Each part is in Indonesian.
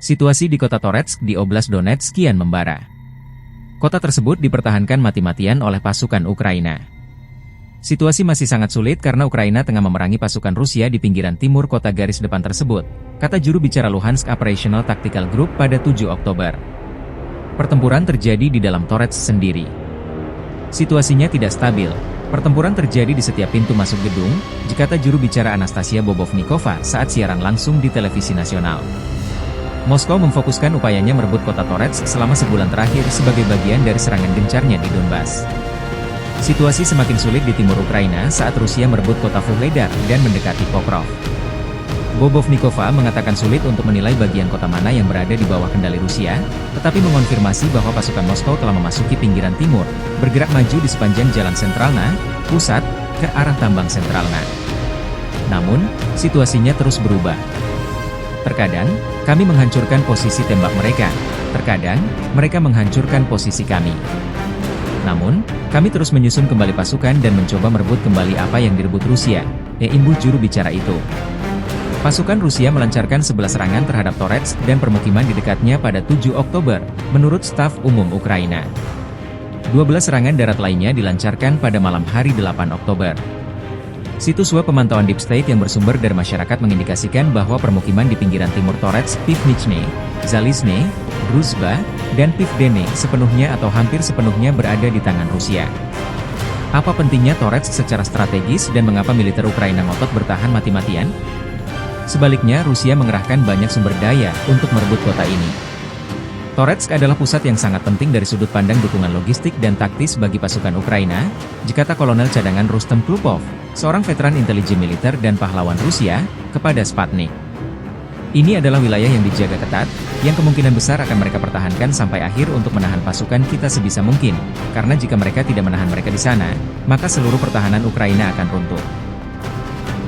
Situasi di kota Toretsk di Oblast Donetsk kian membara. Kota tersebut dipertahankan mati-matian oleh pasukan Ukraina. Situasi masih sangat sulit karena Ukraina tengah memerangi pasukan Rusia di pinggiran timur kota garis depan tersebut, kata juru bicara Luhansk Operational Tactical Group pada 7 Oktober. Pertempuran terjadi di dalam Toretsk sendiri. Situasinya tidak stabil. Pertempuran terjadi di setiap pintu masuk gedung, kata juru bicara Anastasia Bobovnikova saat siaran langsung di televisi nasional. Moskow memfokuskan upayanya merebut kota Toretsk selama sebulan terakhir sebagai bagian dari serangan gencarnya di Donbas. Situasi semakin sulit di timur Ukraina saat Rusia merebut kota Vuhledar dan mendekati Pokrov. Bobovnikova mengatakan sulit untuk menilai bagian kota mana yang berada di bawah kendali Rusia, tetapi mengonfirmasi bahwa pasukan Moskow telah memasuki pinggiran timur, bergerak maju di sepanjang jalan Sentralna, pusat, ke arah tambang Sentralna. Namun, situasinya terus berubah. Terkadang, kami menghancurkan posisi tembak mereka. Terkadang, mereka menghancurkan posisi kami. Namun, kami terus menyusun kembali pasukan dan mencoba merebut kembali apa yang direbut Rusia, imbuh juru bicara itu. Pasukan Rusia melancarkan 11 serangan terhadap Toretsk dan permukiman di dekatnya pada 7 Oktober, menurut staf umum Ukraina. 12 serangan darat lainnya dilancarkan pada malam hari 8 Oktober. Situs web pemantauan Deep State yang bersumber dari masyarakat mengindikasikan bahwa permukiman di pinggiran timur Toretsk, Pivnichne, Zalizne, Druzhba, dan Pivdene sepenuhnya atau hampir sepenuhnya berada di tangan Rusia. Apa pentingnya Toretsk secara strategis dan mengapa militer Ukraina ngotot bertahan mati-matian? Sebaliknya, Rusia mengerahkan banyak sumber daya untuk merebut kota ini. Toretsk adalah pusat yang sangat penting dari sudut pandang dukungan logistik dan taktis bagi pasukan Ukraina, kata Kolonel Cadangan Rustem Klupov, seorang veteran intelijen militer dan pahlawan Rusia, kepada Sputnik. Ini adalah wilayah yang dijaga ketat, yang kemungkinan besar akan mereka pertahankan sampai akhir untuk menahan pasukan kita sebisa mungkin, karena jika mereka tidak menahan mereka di sana, maka seluruh pertahanan Ukraina akan runtuh.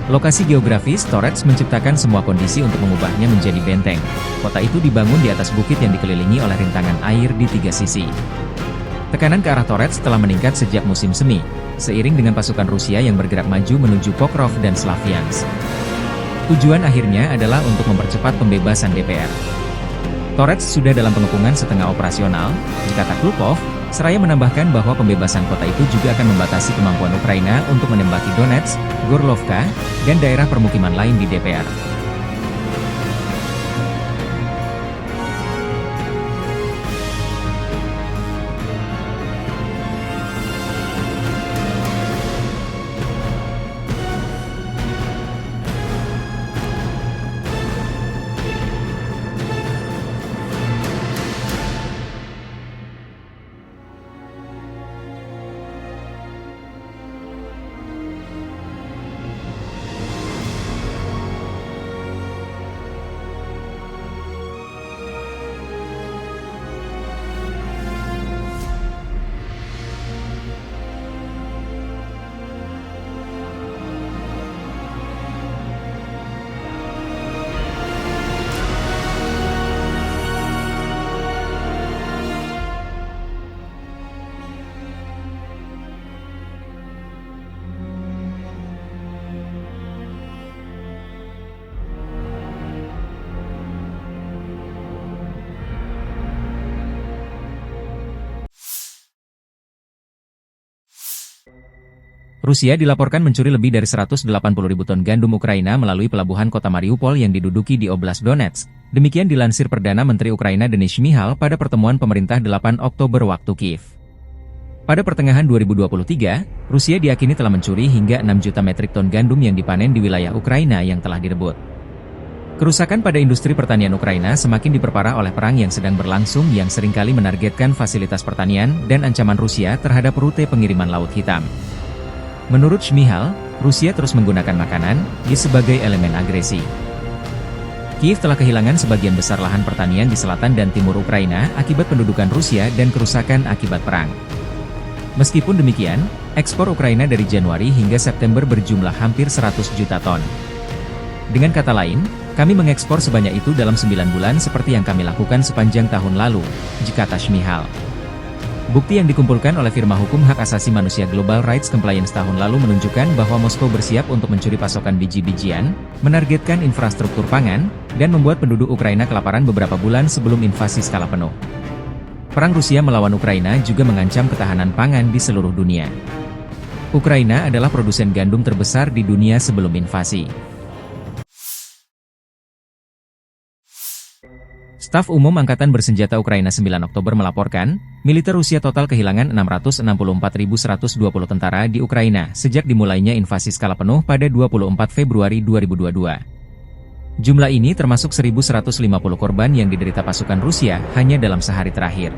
Lokasi geografis Toretsk menciptakan semua kondisi untuk mengubahnya menjadi benteng. Kota itu dibangun di atas bukit yang dikelilingi oleh rintangan air di 3 sisi. Tekanan ke arah Toretsk telah meningkat sejak musim semi, seiring dengan pasukan Rusia yang bergerak maju menuju Pokrov dan Slavyansk. Tujuan akhirnya adalah untuk mempercepat pembebasan DPR. Toretsk sudah dalam pengepungan setengah operasional, kata Klupov, seraya menambahkan bahwa pembebasan kota itu juga akan membatasi kemampuan Ukraina untuk menembaki Donetsk, Gorlovka, dan daerah permukiman lain di DPR. Rusia dilaporkan mencuri lebih dari 180.000 ton gandum Ukraina melalui pelabuhan kota Mariupol yang diduduki di Oblast Donetsk. Demikian dilansir Perdana Menteri Ukraina Denis Shmyhal pada pertemuan pemerintah 8 Oktober waktu Kiev. Pada pertengahan 2023, Rusia diyakini telah mencuri hingga 6 juta metrik ton gandum yang dipanen di wilayah Ukraina yang telah direbut. Kerusakan pada industri pertanian Ukraina semakin diperparah oleh perang yang sedang berlangsung yang seringkali menargetkan fasilitas pertanian dan ancaman Rusia terhadap rute pengiriman Laut Hitam. Menurut Shmyhal, Rusia terus menggunakan makanan sebagai elemen agresi. Kiev telah kehilangan sebagian besar lahan pertanian di selatan dan timur Ukraina akibat pendudukan Rusia dan kerusakan akibat perang. Meskipun demikian, ekspor Ukraina dari Januari hingga September berjumlah hampir 100 juta ton. Dengan kata lain, kami mengekspor sebanyak itu dalam 9 bulan seperti yang kami lakukan sepanjang tahun lalu, kata Shmyhal. Bukti yang dikumpulkan oleh firma hukum hak asasi manusia Global Rights Compliance tahun lalu menunjukkan bahwa Moskow bersiap untuk mencuri pasokan biji-bijian, menargetkan infrastruktur pangan, dan membuat penduduk Ukraina kelaparan beberapa bulan sebelum invasi skala penuh. Perang Rusia melawan Ukraina juga mengancam ketahanan pangan di seluruh dunia. Ukraina adalah produsen gandum terbesar di dunia sebelum invasi. Staf Umum Angkatan Bersenjata Ukraina 9 Oktober melaporkan, militer Rusia total kehilangan 664.120 tentara di Ukraina sejak dimulainya invasi skala penuh pada 24 Februari 2022. Jumlah ini termasuk 1.150 korban yang diderita pasukan Rusia hanya dalam sehari terakhir.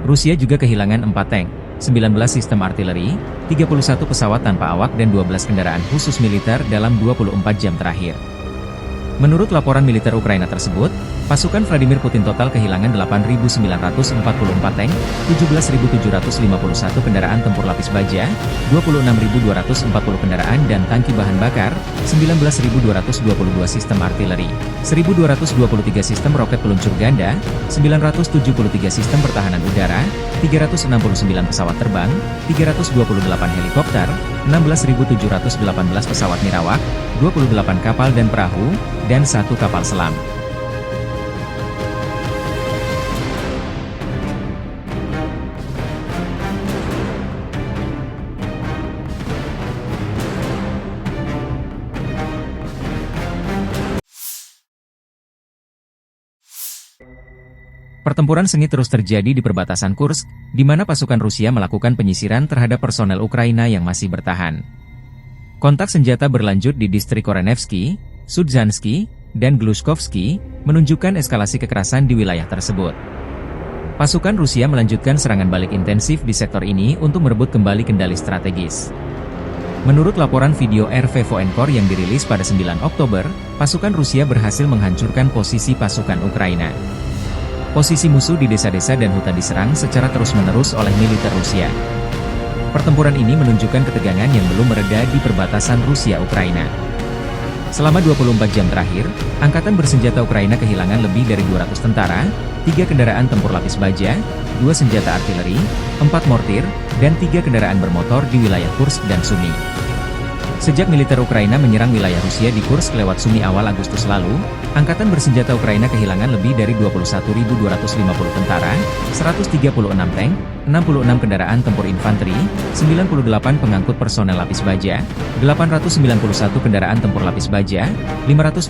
Rusia juga kehilangan 4 tank, 19 sistem artileri, 31 pesawat tanpa awak dan 12 kendaraan khusus militer dalam 24 jam terakhir. Menurut laporan militer Ukraina tersebut, pasukan Vladimir Putin total kehilangan 8.944 tank, 17.751 kendaraan tempur lapis baja, 26.240 kendaraan dan tangki bahan bakar, 19.222 sistem artileri, 1.223 sistem roket peluncur ganda, 973 sistem pertahanan udara, 369 pesawat terbang, 328 helikopter, 16.718 pesawat nirawak, 28 kapal dan perahu, dan 1 kapal selam. Pertempuran sengit terus terjadi di perbatasan Kursk, di mana pasukan Rusia melakukan penyisiran terhadap personel Ukraina yang masih bertahan. Kontak senjata berlanjut di distrik Korenevsky, Sudzansky, dan Glushkovsky, menunjukkan eskalasi kekerasan di wilayah tersebut. Pasukan Rusia melanjutkan serangan balik intensif di sektor ini untuk merebut kembali kendali strategis. Menurut laporan video RV Voenkor yang dirilis pada 9 Oktober, pasukan Rusia berhasil menghancurkan posisi pasukan Ukraina. Posisi musuh di desa-desa dan hutan diserang secara terus-menerus oleh militer Rusia. Pertempuran ini menunjukkan ketegangan yang belum mereda di perbatasan Rusia-Ukraina. Selama 24 jam terakhir, Angkatan Bersenjata Ukraina kehilangan lebih dari 200 tentara, 3 kendaraan tempur lapis baja, 2 senjata artileri, 4 mortir, dan 3 kendaraan bermotor di wilayah Kursk dan Sumy. Sejak militer Ukraina menyerang wilayah Rusia di Kursk lewat Sumy awal Agustus lalu, Angkatan Bersenjata Ukraina kehilangan lebih dari 21.250 tentara, 136 tank, 66 kendaraan tempur infanteri, 98 pengangkut personel lapis baja, 891 kendaraan tempur lapis baja, 589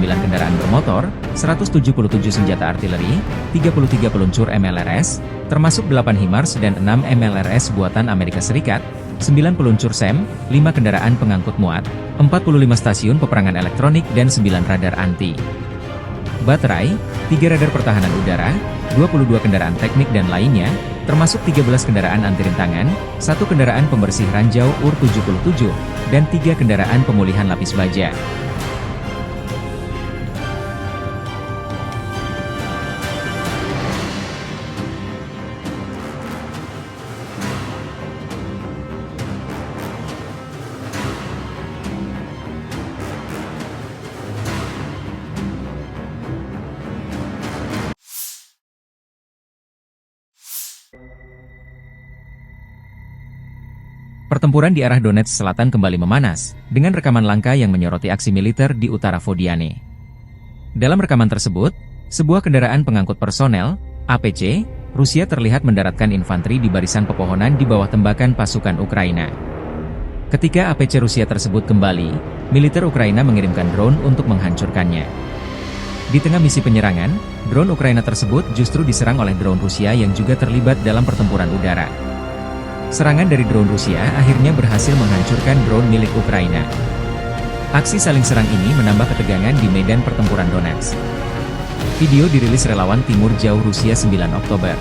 kendaraan bermotor, 177 senjata artileri, 33 peluncur MLRS, termasuk 8 HIMARS dan 6 MLRS buatan Amerika Serikat, 9 peluncur SAM, 5 kendaraan pengangkut muat, 45 stasiun peperangan elektronik dan 9 radar anti baterai, 3 radar pertahanan udara, 22 kendaraan teknik dan lainnya, termasuk 13 kendaraan anti rintangan, 1 kendaraan pembersih ranjau UR-77, dan 3 kendaraan pemulihan lapis baja. Pertempuran di arah Donetsk Selatan kembali memanas, dengan rekaman langka yang menyoroti aksi militer di utara Vodiane. Dalam rekaman tersebut, sebuah kendaraan pengangkut personel, APC, Rusia terlihat mendaratkan infanteri di barisan pepohonan di bawah tembakan pasukan Ukraina. Ketika APC Rusia tersebut kembali, militer Ukraina mengirimkan drone untuk menghancurkannya. Di tengah misi penyerangan, drone Ukraina tersebut justru diserang oleh drone Rusia yang juga terlibat dalam pertempuran udara. Serangan dari drone Rusia akhirnya berhasil menghancurkan drone milik Ukraina. Aksi saling serang ini menambah ketegangan di medan pertempuran Donetsk. Video dirilis relawan Timur Jauh Rusia 9 Oktober.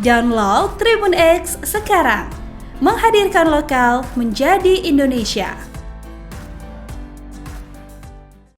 Download Tribun X sekarang. Menghadirkan lokal menjadi Indonesia.